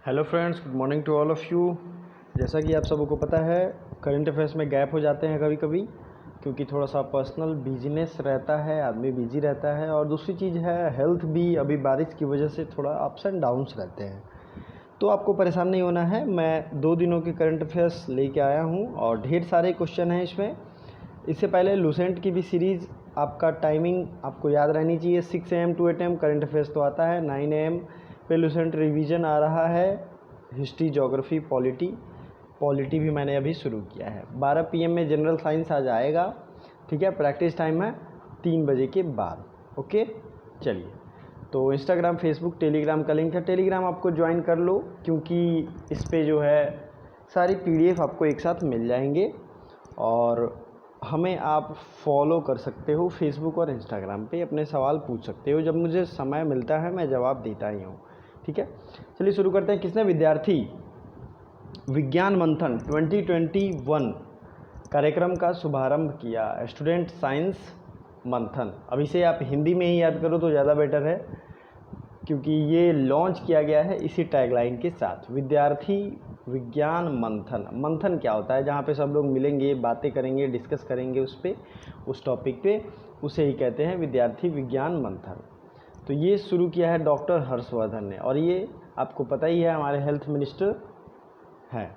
Hello friends, good morning to all of you. जैसा कि आप सबों को पता है, करंट अफेयर्स में गैप हो जाते हैं कभी कभी, क्योंकि थोड़ा सा पर्सनल बिजनेस रहता है, आदमी बिजी रहता है। और दूसरी चीज़ है, हेल्थ भी अभी बारिश की वजह से थोड़ा अप्स एंड डाउन्स रहते हैं। तो आपको परेशान नहीं होना है। मैं 2 दिनों के करंट अफेयर्स लेके आया हूँ और ढेर सारे क्वेश्चन हैं इसमें। इससे पहले लूसेंट की भी सीरीज़, आपका टाइमिंग आपको याद रहनी चाहिए। 6 AM to 8 AM current affairs तो आता है। 9 AM पे लूसेंट रिवीजन आ रहा है। हिस्ट्री, ज्योग्राफी, पॉलिटी भी मैंने अभी शुरू किया है। 12 PM में जनरल साइंस आ जाएगा। ठीक है, प्रैक्टिस टाइम है 3 बजे के बाद। ओके, चलिए। तो इंस्टाग्राम, फेसबुक, टेलीग्राम का लिंक है। टेलीग्राम आपको ज्वाइन कर लो, क्योंकि इस पे जो है सारी PDF आपको एक साथ मिल जाएंगे। और हमें आप फॉलो कर सकते हो फेसबुक और इंस्टाग्राम पे। अपने सवाल पूछ सकते हो, जब मुझे समय मिलता है मैं जवाब देता ही हूँ। ठीक है, चलिए शुरू करते हैं। किसने विद्यार्थी विज्ञान मंथन 2021 कार्यक्रम का शुभारंभ किया? स्टूडेंट साइंस मंथन। अब इसे आप हिंदी में ही याद करो तो ज़्यादा बेटर है, क्योंकि ये लॉन्च किया गया है इसी टैगलाइन के साथ, विद्यार्थी विज्ञान मंथन। मंथन क्या होता है? जहाँ पे सब लोग मिलेंगे, बातें करेंगे, डिस्कस करेंगे उस पे, उस टॉपिक पे, उसे ही कहते हैं विद्यार्थी विज्ञान मंथन। तो ये शुरू किया है डॉक्टर हर्षवर्धन ने, और ये आपको पता ही है हमारे हेल्थ मिनिस्टर हैं।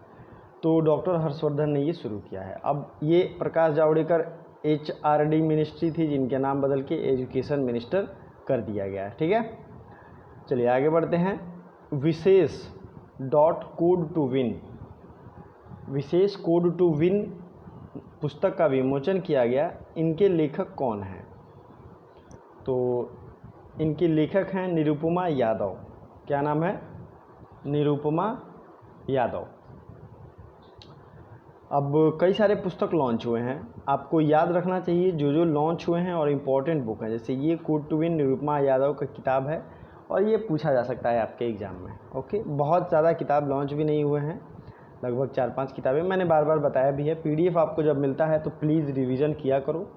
तो डॉक्टर हर्षवर्धन ने ये शुरू किया है। अब ये प्रकाश जावड़ेकर HRD मिनिस्ट्री थी, जिनके नाम बदल के एजुकेशन मिनिस्टर कर दिया गया है। ठीक है, चलिए आगे बढ़ते हैं। Vishesh dot code to win, Vishesh code to win पुस्तक का विमोचन किया गया। इनके लेखक कौन हैं? तो इनके लेखक हैं निरुपमा यादव। क्या नाम है? निरुपमा यादव। अब कई सारे पुस्तक लॉन्च हुए हैं, आपको याद रखना चाहिए जो जो लॉन्च हुए हैं और इम्पोर्टेंट बुक हैं। जैसे ये code to win Nirupama Yadav का किताब है, और ये पूछा जा सकता है आपके एग्ज़ाम में। ओके, बहुत ज़्यादा किताब लॉन्च भी नहीं हुए हैं, लगभग 4-5 किताबें। मैंने बार बार बताया भी है। PDF आपको जब मिलता है तो प्लीज़ रिवीजन किया करो।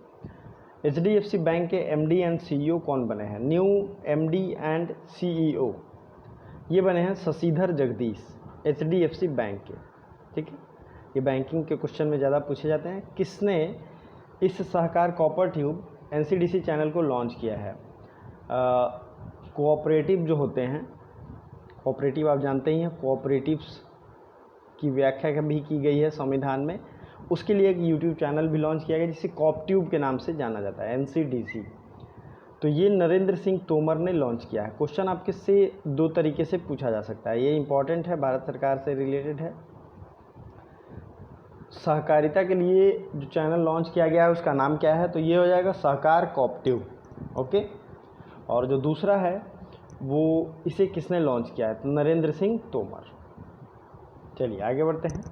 HDFC बैंक के MD एंड CEO कौन बने हैं? न्यू MD एंड CEO ये बने हैं शशिधर जगदीश, HDFC बैंक के। ठीक है, ये बैंकिंग के क्वेश्चन में ज़्यादा पूछे जाते हैं। किसने इस सहकार कॉपर ट्यूब NCDC चैनल को लॉन्च किया है? कोऑपरेटिव जो होते हैं, कोऑपरेटिव आप जानते ही हैं, कोऑपरेटिव्स की व्याख्या भी की गई है संविधान में। उसके लिए एक YouTube चैनल भी लॉन्च किया गया, जिसे कॉपट्यूब के नाम से जाना जाता है, NCDC। तो ये नरेंद्र सिंह तोमर ने लॉन्च किया है। क्वेश्चन आपके से 2 तरीके से पूछा जा सकता है, ये इंपॉर्टेंट है, भारत सरकार से रिलेटेड है। सहकारिता के लिए जो चैनल लॉन्च किया गया है उसका नाम क्या है? तो ये हो जाएगा सहकार कॉपट्यूब। ओके, और जो दूसरा है वो इसे किसने लॉन्च किया है? तो नरेंद्र सिंह तोमर। चलिए आगे बढ़ते हैं।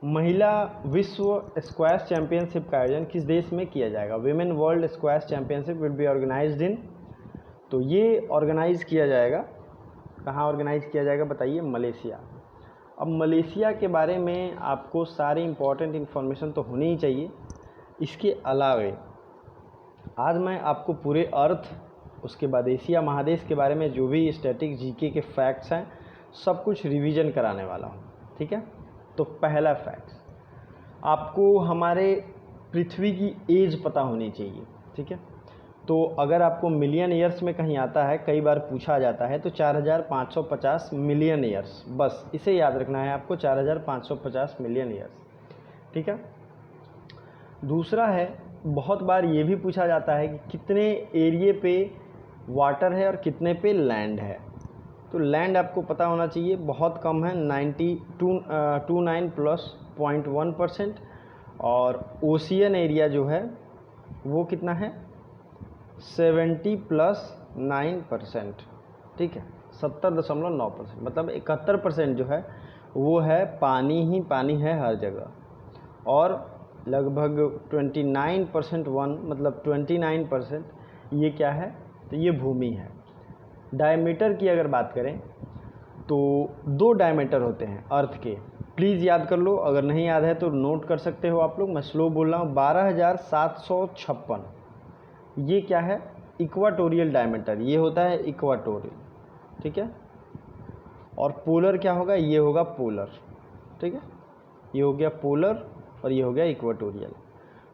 महिला विश्व स्क्वैश चैंपियनशिप का आयोजन किस देश में किया जाएगा? Women world squash championship will be organised in, तो ये ऑर्गेनाइज किया जाएगा, कहाँ ऑर्गेनाइज किया जाएगा बताइए? मलेशिया। अब मलेशिया के बारे में आपको सारी इंपॉर्टेंट इन्फॉर्मेशन तो होनी ही चाहिए। इसके अलावे आज मैं आपको पूरे अर्थ, उसके बाद एशिया महादेश के बारे में जो भी स्टैटिक GK के फैक्ट्स हैं सब कुछ रिवीजन कराने वाला हूँ। ठीक है, तो पहला फैक्ट, आपको हमारे पृथ्वी की एज पता होनी चाहिए। ठीक है, तो अगर आपको मिलियन ईयर्स में कहीं आता है, कई बार पूछा जाता है, तो 4550 मिलियन ईयर्स, बस इसे याद रखना है आपको, 4550 मिलियन ईयर्स। ठीक है, दूसरा है, बहुत बार ये भी पूछा जाता है कि कितने एरिए पे वाटर है और कितने पे लैंड है। तो लैंड आपको पता होना चाहिए, बहुत कम है, 29+0.1%, और ओशियन एरिया जो है वो कितना है? 70+9%। ठीक है, 70.9%, मतलब 71% जो है वो है पानी ही पानी है हर जगह, और लगभग 29% मतलब 29% ये क्या है? तो ये भूमि है। डायमीटर की अगर बात करें तो 2 डायमीटर होते हैं अर्थ के, प्लीज़ याद कर लो, अगर नहीं याद है तो नोट कर सकते हो आप लोग। मैं स्लो बोल रहा हूँ। 12,756 ये क्या है? इक्वाटोरियल डायमीटर, ये होता है इक्वाटोरियल। ठीक है, और पोलर क्या होगा, ये होगा पोलर, ठीक है, ये हो गया पोलर और ये हो गया इक्वेटोरियल।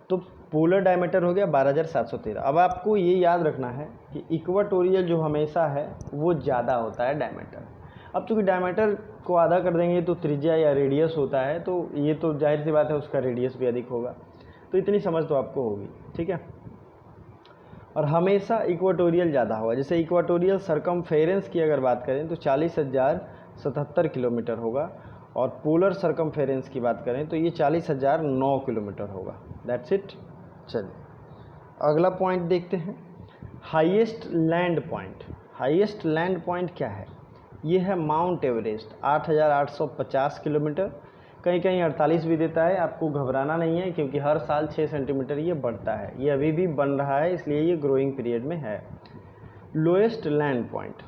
तो पोलर डायमीटर हो गया 12,713। अब आपको ये याद रखना है कि इक्वेटोरियल जो हमेशा है वो ज़्यादा होता है डायमीटर। अब चूँकि डायमीटर को आधा कर देंगे तो त्रिज्या या रेडियस होता है, तो ये तो जाहिर सी बात है उसका रेडियस भी अधिक होगा, तो इतनी समझ तो आपको होगी, ठीक है। और हमेशा इक्वेटोरियल ज़्यादा होगा। जैसे इक्वेटोरियल सरकमफेरेंस की अगर बात करें तो 40,077 किलोमीटर होगा, और पोलर सरकमफेरेंस की बात करें तो ये 40,009 किलोमीटर होगा। That's it. चलिए अगला पॉइंट देखते हैं, highest land point. Highest land point क्या है, ये है माउंट एवरेस्ट, 8,850 किलोमीटर, कहीं कहीं 48 भी देता है। आपको घबराना नहीं है क्योंकि हर साल 6 सेंटीमीटर ये बढ़ता है, ये अभी भी बन रहा है, इसलिए ये ग्रोइंग पीरियड में है। लोएस्ट लैंड पॉइंट,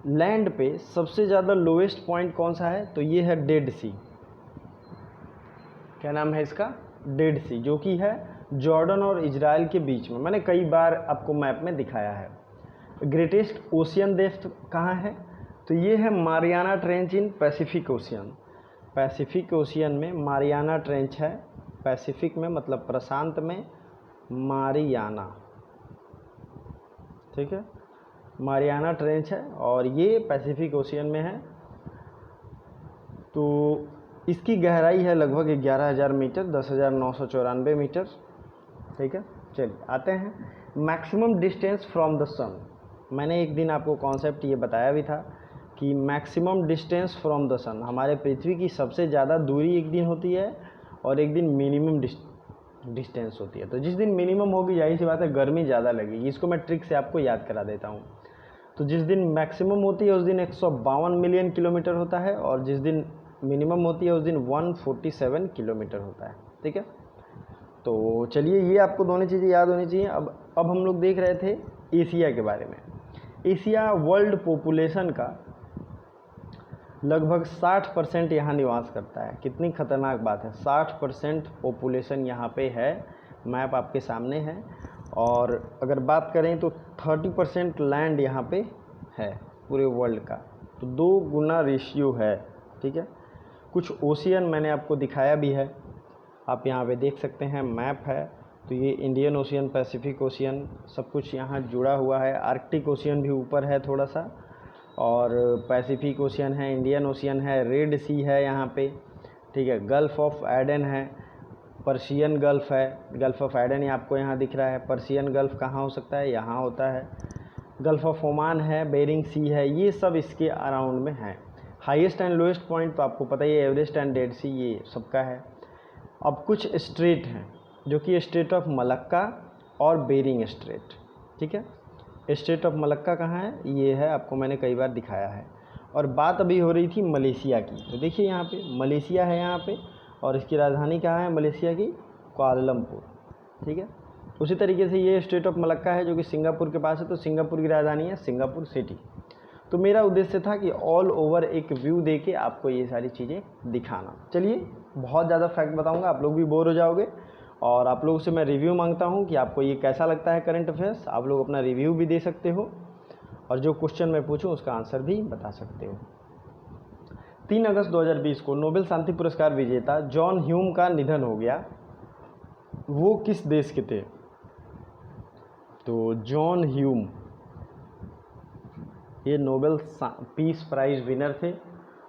लैंड पे सबसे ज़्यादा लोएस्ट पॉइंट कौन सा है, तो ये है डेड सी। क्या नाम है इसका, डेड सी, जो कि है जॉर्डन और इजराइल के बीच में। मैंने कई बार आपको मैप में दिखाया है। ग्रेटेस्ट ओशियन डेप्थ कहाँ है, तो ये है Mariana trench in Pacific ocean. Pacific ocean में मारियाना ट्रेंच है, पैसिफिक में मतलब प्रशांत में मारियाना, ठीक है, मारियाना ट्रेंच है और ये पैसिफिक ओशियन में है। तो इसकी गहराई है लगभग 11,000 मीटर, 10,994 मीटर, ठीक है। चलिए आते हैं मैक्सिमम डिस्टेंस फ्रॉम द सन। मैंने एक दिन आपको कॉन्सेप्ट ये बताया भी था कि मैक्सिमम डिस्टेंस फ्रॉम द सन, हमारे पृथ्वी की सबसे ज़्यादा दूरी एक दिन होती है और एक दिन मिनिमम डिस्टेंस होती है। तो जिस दिन मिनिमम होगी जाहिर सी बात है गर्मी ज़्यादा लगेगी। इसको मैं ट्रिक से आपको याद करा देता हूँ। तो जिस दिन मैक्सिमम होती है उस दिन 152 मिलियन किलोमीटर होता है, और जिस दिन मिनिमम होती है उस दिन 147 किलोमीटर होता है, ठीक है। तो चलिए ये आपको दोनों चीज़ें याद होनी चाहिए। अब हम लोग देख रहे थे एशिया के बारे में। एशिया वर्ल्ड पॉपुलेशन का लगभग 60% यहाँ निवास करता है। कितनी खतरनाक बात है, 60% पॉपुलेशन यहाँ पे है। मैप आपके सामने है। और अगर बात करें तो 30% लैंड यहाँ पे है पूरे वर्ल्ड का, तो 2 गुना रेशियो है, ठीक है। कुछ ओशियन मैंने आपको दिखाया भी है, आप यहाँ पे देख सकते हैं, मैप है। तो ये इंडियन ओशियन, पैसिफिक ओशियन, सब कुछ यहाँ जुड़ा हुआ है। आर्कटिक ओशियन भी ऊपर है थोड़ा सा, और पैसिफिक ओशियन है, इंडियन ओशियन है, रेड सी है यहाँ पे, ठीक है, गल्फ़ ऑफ एडन है, पर्शियन गल्फ़ है, गल्फ़ ऑफ एडन ही आपको यहाँ दिख रहा है। पर्शियन गल्फ़ कहाँ हो सकता है, यहाँ होता है। गल्फ़ ऑफ ओमान है, बेरिंग सी है, ये सब इसके अराउंड में है। हाईएस्ट एंड लोएस्ट पॉइंट तो आपको पता ही है, एवरेस्ट एंड डेड सी, ये सबका है। अब कुछ स्ट्रेट हैं जो कि स्ट्रेट ऑफ मलक्का और बेरिंग स्ट्रेट, ठीक है। स्ट्रेट ऑफ मलक्का कहाँ है, ये है, आपको मैंने कई बार दिखाया है। और बात अभी हो रही थी मलेशिया की, तो देखिए यहाँ पे मलेशिया है यहाँ पे, और इसकी राजधानी कहाँ है मलेशिया की, कुआलालंपुर, ठीक है। उसी तरीके से ये स्ट्रेट ऑफ मलक्का है जो कि सिंगापुर के पास है, तो सिंगापुर की राजधानी है सिंगापुर सिटी। तो मेरा उद्देश्य था कि ऑल ओवर एक व्यू दे के आपको ये सारी चीज़ें दिखाना। चलिए बहुत ज़्यादा फैक्ट बताऊँगा, आप लोग भी बोर हो जाओगे, और आप लोगों से मैं रिव्यू मांगता हूँ कि आपको ये कैसा लगता है करंट अफेयर्स। आप लोग अपना रिव्यू भी दे सकते हो, और जो क्वेश्चन मैं पूछूं उसका आंसर भी बता सकते हो। 3 अगस्त 2020 को नोबेल शांति पुरस्कार विजेता जॉन ह्यूम का निधन हो गया। वो किस देश के थे, तो जॉन ह्यूम ये नोबेल पीस प्राइज़ विनर थे,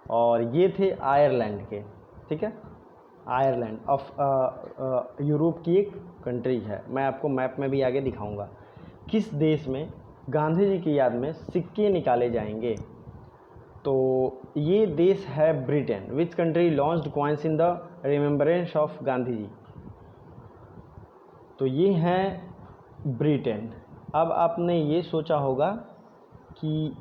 और ये थे आयरलैंड के, ठीक है। आयरलैंड ऑफ यूरोप की एक कंट्री है। मैं आपको मैप में भी आगे दिखाऊंगा। किस देश में गांधी जी की याद में सिक्के निकाले जाएंगे, तो ये देश है Britain. Which country launched coins in the remembrance of Gandhi ji, तो ये है ब्रिटेन। अब आपने ये सोचा होगा कि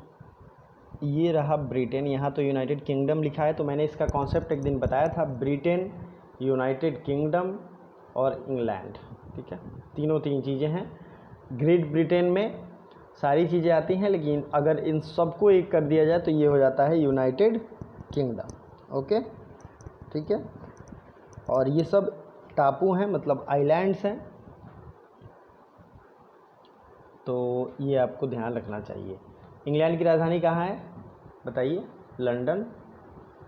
ये रहा ब्रिटेन, यहाँ तो यूनाइटेड किंगडम लिखा है, तो मैंने इसका कॉन्सेप्ट एक दिन बताया था, ब्रिटेन, यूनाइटेड किंगडम और इंग्लैंड, ठीक है। तीन चीज़ें हैं। ग्रेट ब्रिटेन में सारी चीज़ें आती हैं, लेकिन अगर इन सबको एक कर दिया जाए तो ये हो जाता है यूनाइटेड किंगडम, ओके, ठीक है। और ये सब टापू हैं, मतलब आइलैंड्स हैं, तो ये आपको ध्यान रखना चाहिए। इंग्लैंड की राजधानी कहाँ है बताइए, लंदन।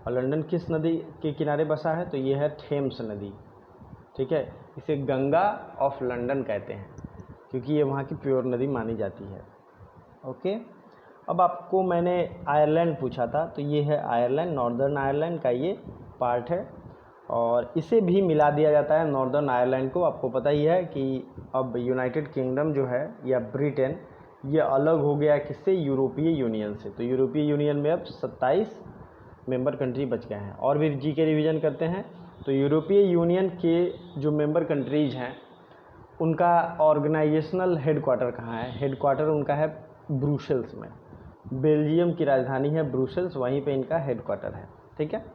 और लंदन किस नदी के किनारे बसा है? तो ये है थेम्स नदी, ठीक है। इसे गंगा ऑफ लंदन कहते हैं क्योंकि ये वहाँ की प्योर नदी मानी जाती है। ओके, अब आपको मैंने आयरलैंड पूछा था, तो ये है आयरलैंड, नॉर्दर्न आयरलैंड का ये पार्ट है और इसे भी मिला दिया जाता है नॉर्दर्न आयरलैंड को। आपको पता ही है कि अब यूनाइटेड किंगडम जो है या ब्रिटेन, ये अलग हो गया किससे? यूरोपीय यूनियन से। तो यूरोपीय यूनियन में अब 27 मेंबर कंट्री बच गए हैं। और भी जी के रिवीजन करते हैं। तो यूरोपीय यूनियन के जो मेंबर कंट्रीज हैं उनका ऑर्गेनाइजेशनल हेडक्वार्टर कहाँ है? हेडक्वार्टर उनका है ब्रुसेल्स में। बेल्जियम की राजधानी है ब्रुसेल्स, वहीं पे इनका हेडक्वार्टर है, ठीक है।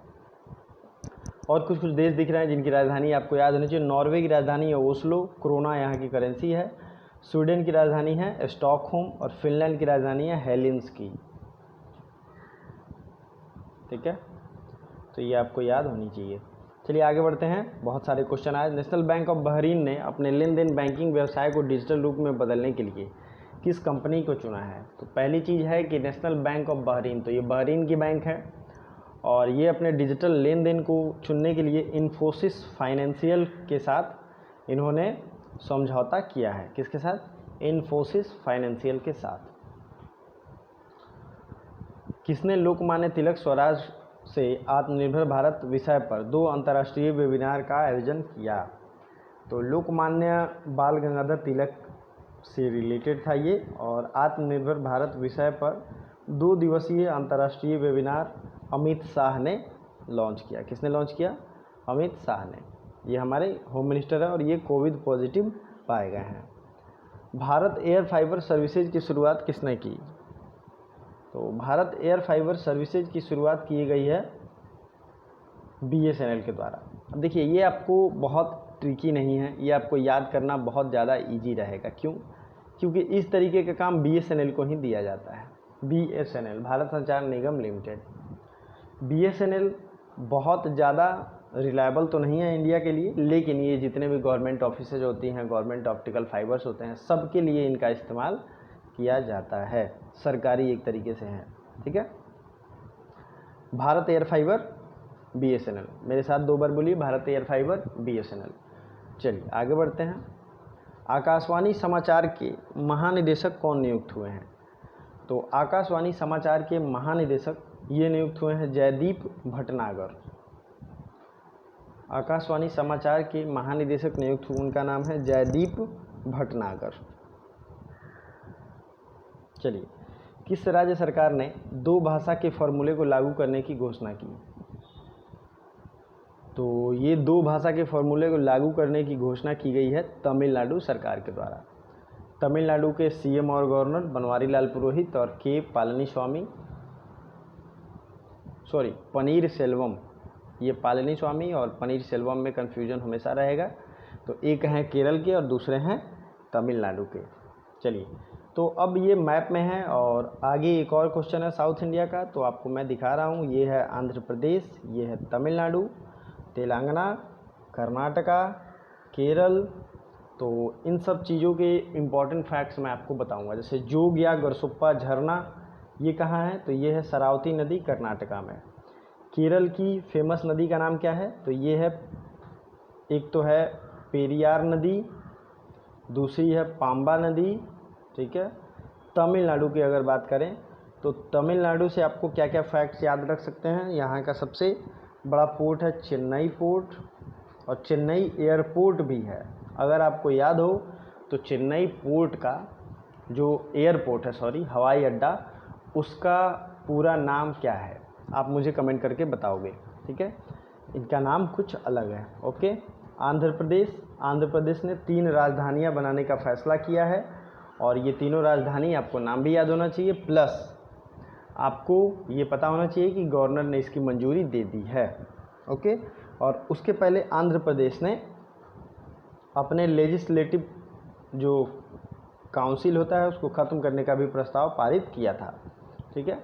और कुछ कुछ देश दिख रहे हैं जिनकी राजधानी आपको याद होनी चाहिए। नॉर्वे की राजधानी है ओस्लो, क्रोना यहाँ की करेंसी है। स्वीडन की राजधानी है स्टॉकहोम और फिनलैंड की राजधानी है हेलिंस्की, ठीक है। तो ये आपको याद होनी चाहिए। चलिए आगे बढ़ते हैं, बहुत सारे क्वेश्चन आए। नेशनल बैंक ऑफ बहरीन ने अपने लेन देन बैंकिंग व्यवसाय को डिजिटल रूप में बदलने के लिए किस कंपनी को चुना है? तो पहली चीज़ है कि नेशनल बैंक ऑफ बहरीन, तो ये बहरीन की बैंक है और ये अपने डिजिटल लेन देन को चुनने के लिए इन्फोसिस फाइनेंशियल के साथ इन्होंने समझौता किया है। किसके साथ? इन्फोसिस फाइनेंशियल के साथ। किसने लोकमान्य तिलक स्वराज से आत्मनिर्भर भारत विषय पर 2 अंतर्राष्ट्रीय वेबिनार का आयोजन किया? तो लोकमान्य बाल गंगाधर तिलक से रिलेटेड था ये और आत्मनिर्भर भारत विषय पर 2 दिवसीय अंतर्राष्ट्रीय वेबिनार अमित शाह ने लॉन्च किया। किसने लॉन्च किया? अमित शाह ने। ये हमारे होम मिनिस्टर है और ये कोविड पॉजिटिव पाए गए हैं। भारत एयर फाइबर सर्विसेज की शुरुआत किसने की? तो भारत एयर फाइबर सर्विसेज की शुरुआत की गई है BSNL के द्वारा। अब देखिए ये आपको बहुत ट्रिकी नहीं है, ये आपको याद करना बहुत ज़्यादा इजी रहेगा। क्यों? क्योंकि इस तरीके का काम BSNL को ही दिया जाता है। BSNL, भारत संचार निगम लिमिटेड। BSNL बहुत ज़्यादा रिलायबल तो नहीं है इंडिया के लिए, लेकिन ये जितने भी गवर्नमेंट ऑफिसेज होती हैं, गवर्नमेंट ऑप्टिकल फाइबर्स होते हैं, सबके लिए इनका इस्तेमाल किया जाता है। सरकारी एक तरीके से है, ठीक है। भारत एयर फाइबर BSNL, मेरे साथ 2 बार बोलिए, भारत एयर फाइबर BSNL। चलिए आगे बढ़ते हैं। आकाशवाणी समाचार के महानिदेशक कौन नियुक्त हुए हैं? तो आकाशवाणी समाचार के महानिदेशक ये नियुक्त हुए हैं जयदीप भटनागर। आकाशवाणी समाचार के महानिदेशक नियुक्त हुए, उनका नाम है जयदीप भटनागर। चलिए, किस राज्य सरकार ने 2 भाषा के फॉर्मूले को लागू करने की घोषणा की? तो ये 2 भाषा के फॉर्मूले को लागू करने की घोषणा की गई है तमिलनाडु सरकार के द्वारा। तमिलनाडु के CM और गवर्नर बनवारी लाल पुरोहित और के पनीर सेल्वम, ये पालनी स्वामी और पनीर सेल्वम में कन्फ्यूजन हमेशा रहेगा। तो एक हैं केरल के और दूसरे हैं तमिलनाडु के। चलिए, तो अब ये मैप में है और आगे एक और क्वेश्चन है साउथ इंडिया का, तो आपको मैं दिखा रहा हूँ। ये है आंध्र प्रदेश, ये है तमिलनाडु, तेलंगाना, कर्नाटका, केरल। तो इन सब चीज़ों के इम्पॉर्टेंट फैक्ट्स मैं आपको बताऊंगा। जैसे जोग या गरसुप्पा झरना ये कहाँ है? तो ये है शरावती नदी कर्नाटका में। केरल की फेमस नदी का नाम क्या है? तो ये है, एक तो है पेरियार नदी, दूसरी है पाम्बा नदी, ठीक है। तमिलनाडु की अगर बात करें तो तमिलनाडु से आपको क्या क्या फैक्ट्स याद रख सकते हैं? यहाँ का सबसे बड़ा पोर्ट है चेन्नई पोर्ट और चेन्नई एयरपोर्ट भी है। अगर आपको याद हो तो चेन्नई पोर्ट का जो एयरपोर्ट है, हवाई अड्डा, उसका पूरा नाम क्या है? आप मुझे कमेंट करके बताओगे, ठीक है। इनका नाम कुछ अलग है, ओके। आंध्र प्रदेश ने 3 राजधानियां बनाने का फैसला किया है और ये तीनों राजधानी आपको नाम भी याद होना चाहिए, प्लस आपको ये पता होना चाहिए कि गवर्नर ने इसकी मंजूरी दे दी है, ओके। और उसके पहले आंध्र प्रदेश ने अपने लेजिस्लेटिव जो काउंसिल होता है उसको ख़त्म करने का भी प्रस्ताव पारित किया था, ठीक है।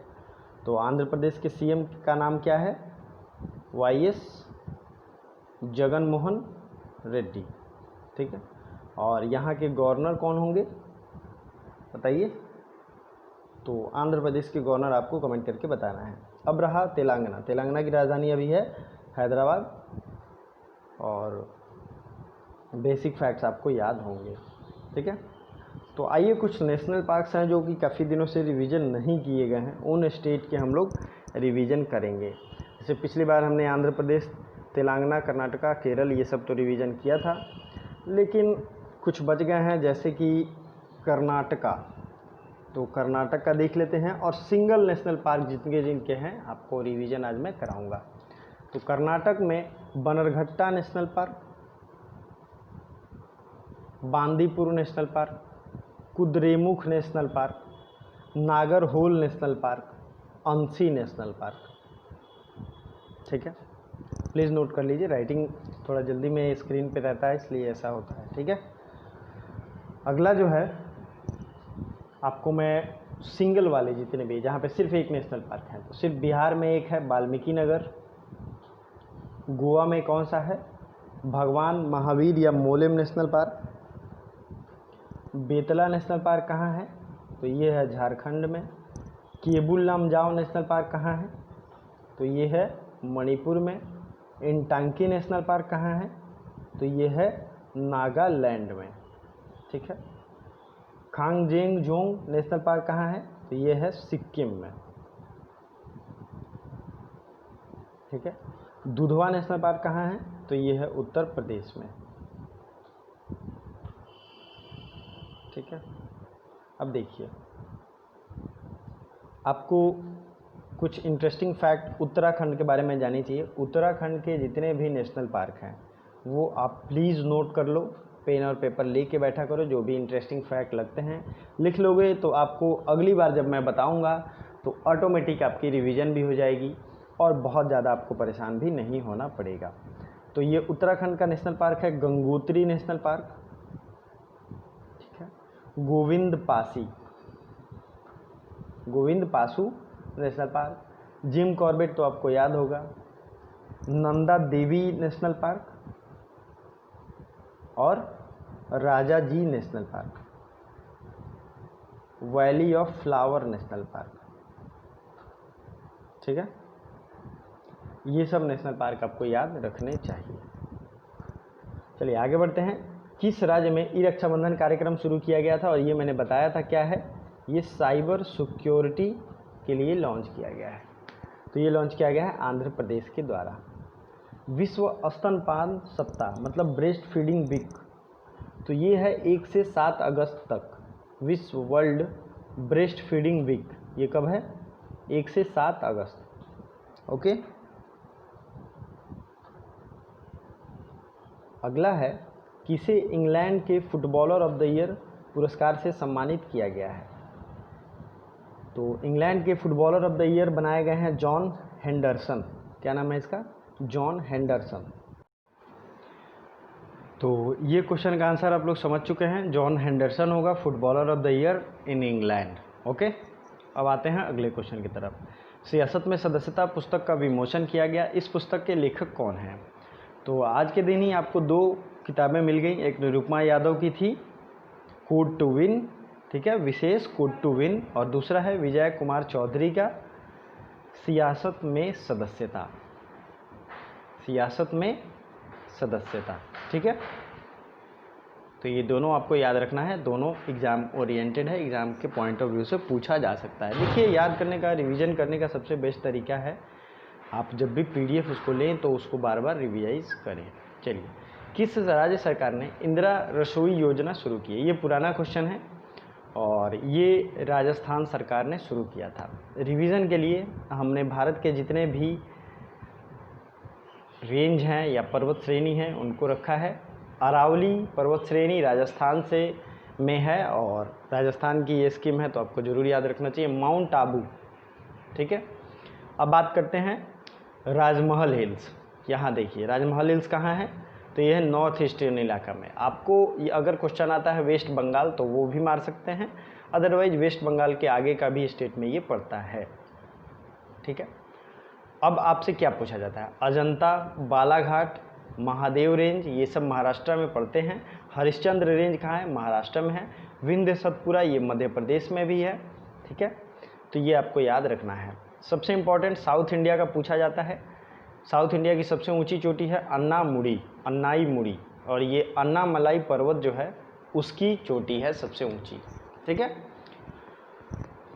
तो आंध्र प्रदेश के CM का नाम क्या है? YS जगन मोहन रेड्डी, ठीक है। और यहाँ के गवर्नर कौन होंगे बताइए? तो आंध्र प्रदेश के गवर्नर आपको कमेंट करके बताना है। अब रहा तेलंगाना। तेलंगाना की राजधानी अभी है हैदराबाद, और बेसिक फैक्ट्स आपको याद होंगे, ठीक है। तो आइए कुछ नेशनल पार्क्स हैं जो कि काफ़ी दिनों से रिवीजन नहीं किए गए हैं, उन स्टेट के हम लोग रिवीजन करेंगे। जैसे पिछली बार हमने आंध्र प्रदेश, तेलंगाना, कर्नाटका, केरल ये सब तो रिवीजन किया था, लेकिन कुछ बच गए हैं जैसे कि कर्नाटका। तो कर्नाटक का देख लेते हैं, और सिंगल नेशनल पार्क जिनके हैं आपको रिवीजन आज मैं कराऊंगा। तो कर्नाटक में Bannerghatta national park, Bandipur national park, Kudremukh national park, Nagarhole national park, अंशी नेशनल पार्क, ठीक है। प्लीज़ नोट कर लीजिए, राइटिंग थोड़ा जल्दी में स्क्रीन पे रहता है इसलिए ऐसा होता है, ठीक है। अगला जो है आपको मैं सिंगल वाले जितने भी जहाँ पे सिर्फ एक नेशनल पार्क है, तो सिर्फ बिहार में एक है वाल्मीकि नगर, गोवा में कौन सा है भगवान महावीर या Mollem national park, Betla national park कहाँ है तो ये है झारखंड में, केबुल लामजाओ नेशनल पार्क कहाँ है तो ये है मणिपुर में, इंटांकी नेशनल पार्क कहाँ है तो ये है नागालैंड में, ठीक है। खांगजेंगजोंग नेशनल पार्क कहाँ है तो ये है सिक्किम में, ठीक है। दुधवा नेशनल पार्क कहाँ है तो ये है उत्तर प्रदेश में, ठीक है। अब देखिए आपको कुछ इंटरेस्टिंग फैक्ट उत्तराखंड के बारे में जाननी चाहिए। उत्तराखंड के जितने भी नेशनल पार्क हैं वो आप प्लीज़ नोट कर लो, पेन और पेपर लेके बैठा करो, जो भी इंटरेस्टिंग फैक्ट लगते हैं लिख लोगे तो आपको अगली बार जब मैं बताऊंगा तो ऑटोमेटिक आपकी रिवीजन भी हो जाएगी और बहुत ज़्यादा आपको परेशान भी नहीं होना पड़ेगा। तो ये उत्तराखंड का नेशनल पार्क है गंगोत्री नेशनल पार्क, ठीक है। Govind Pashu national park, Jim Corbett तो आपको याद होगा, नंदा देवी नेशनल पार्क और Rajaji national park, valley of flower national park, ठीक है। ये सब नेशनल पार्क आपको याद रखने चाहिए। चलिए आगे बढ़ते हैं। किस राज्य में ई रक्षाबंधन कार्यक्रम शुरू किया गया था, और ये मैंने बताया था क्या है, ये साइबर सिक्योरिटी के लिए लॉन्च किया गया है। तो ये लॉन्च किया गया है आंध्र प्रदेश के द्वारा। विश्व स्तनपान सप्ताह मतलब ब्रेस्ट फीडिंग वीक, तो ये है 1 से 7 अगस्त तक विश्व वर्ल्ड ब्रेस्ट फीडिंग वीक। ये कब है 1 से 7 अगस्त, ओके। अगला है किसे इंग्लैंड के फुटबॉलर ऑफ द ईयर पुरस्कार से सम्मानित किया गया है। तो इंग्लैंड के फुटबॉलर ऑफ द ईयर बनाए गए हैं जॉन हेंडरसन। क्या नाम है इसका, जॉन हेंडरसन। तो ये क्वेश्चन का आंसर आप लोग समझ चुके हैं, जॉन हेंडरसन होगा footballer of the year in England, okay. अब आते हैं अगले क्वेश्चन की तरफ। सियासत में सदस्यता पुस्तक का विमोचन किया गया, इस पुस्तक के लेखक कौन हैं। तो आज के दिन ही आपको 2 किताबें मिल गई, एक निरुपमा यादव की थी कोड टू विन, ठीक है, विशेष कोड टू विन, और दूसरा है विजय कुमार चौधरी का सियासत में सदस्यता, ठीक है। तो ये दोनों आपको याद रखना है, दोनों एग्ज़ाम ओरिएंटेड है, एग्ज़ाम के पॉइंट ऑफ व्यू से पूछा जा सकता है। देखिए याद करने का, रिवीजन करने का सबसे बेस्ट तरीका है आप जब भी पीडीएफ उसको लें तो उसको बार बार रिवाइज करें। चलिए, किस राज्य सरकार ने इंदिरा रसोई योजना शुरू की है। ये पुराना क्वेश्चन है और ये राजस्थान सरकार ने शुरू किया था। रिवीजन के लिए हमने भारत के जितने भी रेंज हैं या पर्वत श्रेणी हैं उनको रखा है। अरावली पर्वत श्रेणी राजस्थान से में है और राजस्थान की ये स्कीम है, तो आपको ज़रूर याद रखना चाहिए। माउंट आबू, ठीक है। अब बात करते हैं राजमहल हिल्स। यहाँ देखिए राजमहल हिल्स कहाँ है, तो यह है नॉर्थ ईस्टर्न इलाका में। आपको ये अगर क्वेश्चन आता है वेस्ट बंगाल तो वो भी मार सकते हैं, अदरवाइज वेस्ट बंगाल के आगे का भी स्टेट में ये पड़ता है, ठीक है। अब आपसे क्या पूछा जाता है, अजंता, बालाघाट, महादेव रेंज ये सब महाराष्ट्र में पड़ते हैं। हरिश्चंद्र रेंज कहाँ है, महाराष्ट्र में है। विंध्य सतपुरा ये मध्य प्रदेश में भी है, ठीक है। तो ये आपको याद रखना है। सबसे इम्पोर्टेंट साउथ इंडिया का पूछा जाता है। साउथ इंडिया की सबसे ऊंची चोटी है अन्नाईमुड़ी, और ये अन्नामलाई पर्वत जो है उसकी चोटी है सबसे ऊंची। ठीक है,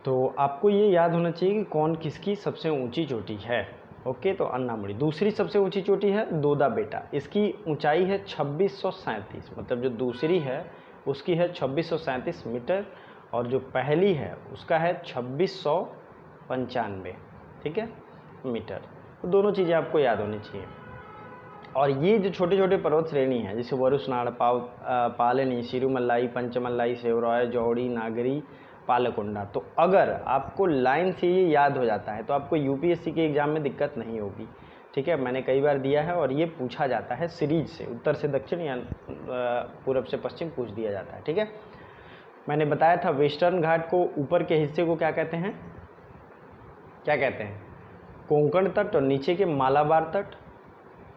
तो आपको ये याद होना चाहिए कि कौन किसकी सबसे ऊंची चोटी है। ओके, तो अन्नामुड़ी। दूसरी सबसे ऊंची चोटी है दोदा बेटा, इसकी ऊंचाई है 2637, मतलब जो दूसरी है उसकी है 2637 मीटर, और जो पहली है उसका है 2695, ठीक है, मीटर। तो दोनों चीज़ें आपको याद होनी चाहिए। और ये जो छोटे छोटे पर्वत श्रेणी हैं जैसे वरुसनाड़, पालनी, सिरुमल्लाई, पंचमल्लाई, सेवरॉय, जौड़ी, नागरी, पालकोंडा, तो अगर आपको लाइन से ये याद हो जाता है तो आपको यूपीएससी के एग्ज़ाम में दिक्कत नहीं होगी। ठीक है, मैंने कई बार दिया है और ये पूछा जाता है सीरीज से, उत्तर से दक्षिण या पूरब से पश्चिम पूछ दिया जाता है। ठीक है, मैंने बताया था वेस्टर्न घाट को ऊपर के हिस्से को क्या कहते हैं, कोंकण तट, और नीचे के मालाबार तट।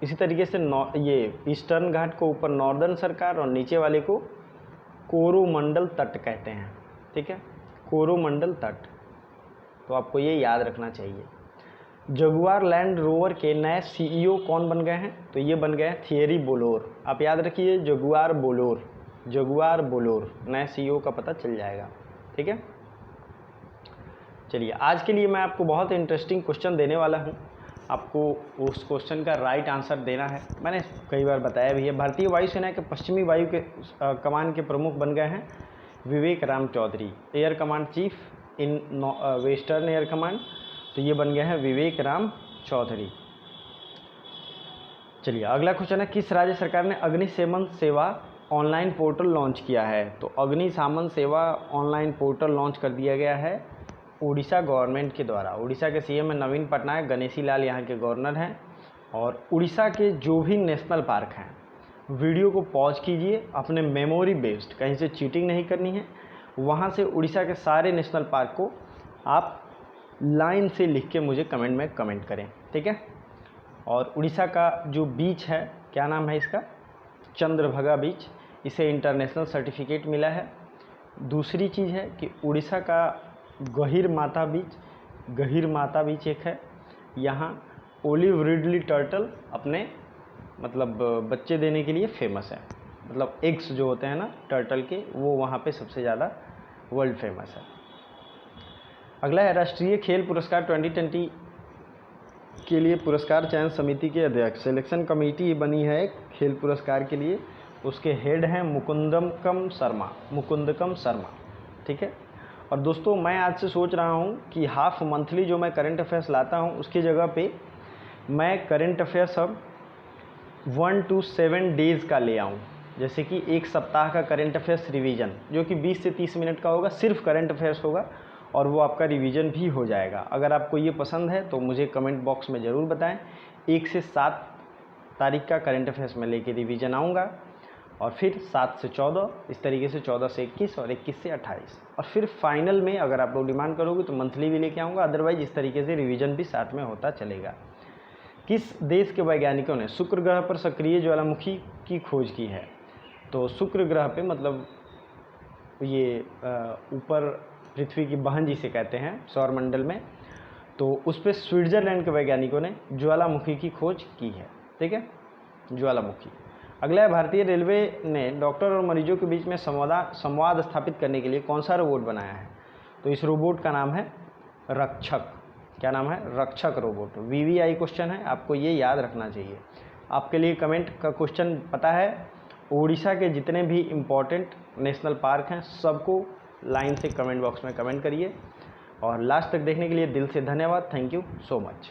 इसी तरीके से ये ईस्टर्न घाट को ऊपर नॉर्दर्न सरकार और नीचे वाले को कोरोमंडल तट कहते हैं। ठीक है, कोरोमंडल तट, तो आपको ये याद रखना चाहिए। जगुआर लैंड रोवर के नए सीईओ कौन बन गए हैं, तो ये बन गए हैं थियरी बोलोर। आप याद रखिए जगुआर बोलोर नए सीईओ का पता चल जाएगा। ठीक है, चलिए आज के लिए मैं आपको बहुत इंटरेस्टिंग क्वेश्चन देने वाला हूँ। आपको उस क्वेश्चन का राइट आंसर देना है। मैंने कई बार बताया भी है। भारतीय वायुसेना के पश्चिमी वायु के कमान के प्रमुख बन गए हैं Vivek Ram Chaudhary, air command chief in western air command, तो ये बन गए हैं विवेक राम चौधरी। चलिए अगला क्वेश्चन है, किस राज्य सरकार ने अग्निशमन सेवा ऑनलाइन पोर्टल लॉन्च किया है, तो अग्निशमन सेवा ऑनलाइन पोर्टल लॉन्च कर दिया गया है उड़ीसा गवर्नमेंट के द्वारा। उड़ीसा के सीएम है नवीन पटनायक, गणेशी लाल यहाँ के गवर्नर हैं। और उड़ीसा के जो भी नेशनल पार्क हैं, वीडियो को पॉज कीजिए, अपने मेमोरी बेस्ड, कहीं से चीटिंग नहीं करनी है। वहाँ से उड़ीसा के सारे नेशनल पार्क को आप लाइन से लिख के मुझे कमेंट में कमेंट करें। ठीक है, और उड़ीसा का जो बीच है, क्या नाम है इसका, चंद्रभागा बीच, इसे इंटरनेशनल सर्टिफिकेट मिला है। दूसरी चीज़ है कि उड़ीसा का गहीर माता बीच एक है। यहाँ ओलिव रिडली टर्टल अपने मतलब बच्चे देने के लिए फेमस है, मतलब एग्स जो होते हैं ना टर्टल के, वो वहाँ पे सबसे ज़्यादा वर्ल्ड फेमस है। अगला है राष्ट्रीय खेल पुरस्कार 2020 के लिए पुरस्कार चयन समिति के अध्यक्ष, सिलेक्शन कमेटी बनी है एक खेल पुरस्कार के लिए, उसके हेड हैं मुकुंदकम शर्मा। ठीक है, और दोस्तों मैं आज से सोच रहा हूँ कि हाफ मंथली जो मैं करंट अफेयर्स लाता हूँ उसकी जगह पे मैं करंट अफेयर्स अब 1 to 7 डेज़ का ले आऊँ। जैसे कि एक सप्ताह का करंट अफेयर्स रिवीजन, जो कि 20 से 30 मिनट का होगा, सिर्फ करंट अफेयर्स होगा और वो आपका रिवीजन भी हो जाएगा। अगर आपको ये पसंद है तो मुझे कमेंट बॉक्स में ज़रूर बताएं। 1 से 7 तारीख का करंट अफेयर्स में लेके रिवीजन आऊँगा, और फिर 7 से 14, इस तरीके से 14 से 21 और 21 से 28, और फिर फाइनल में अगर आप लोग डिमांड करोगे तो मंथली भी लेके आऊँगा। अदरवाइज इस तरीके से रिवीजन भी साथ में होता चलेगा। किस देश के वैज्ञानिकों ने शुक्र ग्रह पर सक्रिय ज्वालामुखी की खोज की है, तो शुक्र ग्रह पे मतलब ये ऊपर पृथ्वी की बहन जिसे कहते हैं सौरमंडल में, तो उस पर स्विट्ज़रलैंड के वैज्ञानिकों ने ज्वालामुखी की खोज की है। ठीक है, ज्वालामुखी। अगला है, भारतीय रेलवे ने डॉक्टर और मरीजों के बीच में संवाद स्थापित करने के लिए कौन सा रोबोट बनाया है, तो इस रोबोट का नाम है रक्षक। क्या नाम है, रक्षक रोबोट। VVI क्वेश्चन है, आपको ये याद रखना चाहिए। आपके लिए कमेंट का क्वेश्चन पता है, उड़ीसा के जितने भी इम्पोर्टेंट नेशनल पार्क हैं सबको लाइन से कमेंट बॉक्स में कमेंट करिए। और लास्ट तक देखने के लिए दिल से धन्यवाद। Thank you so much.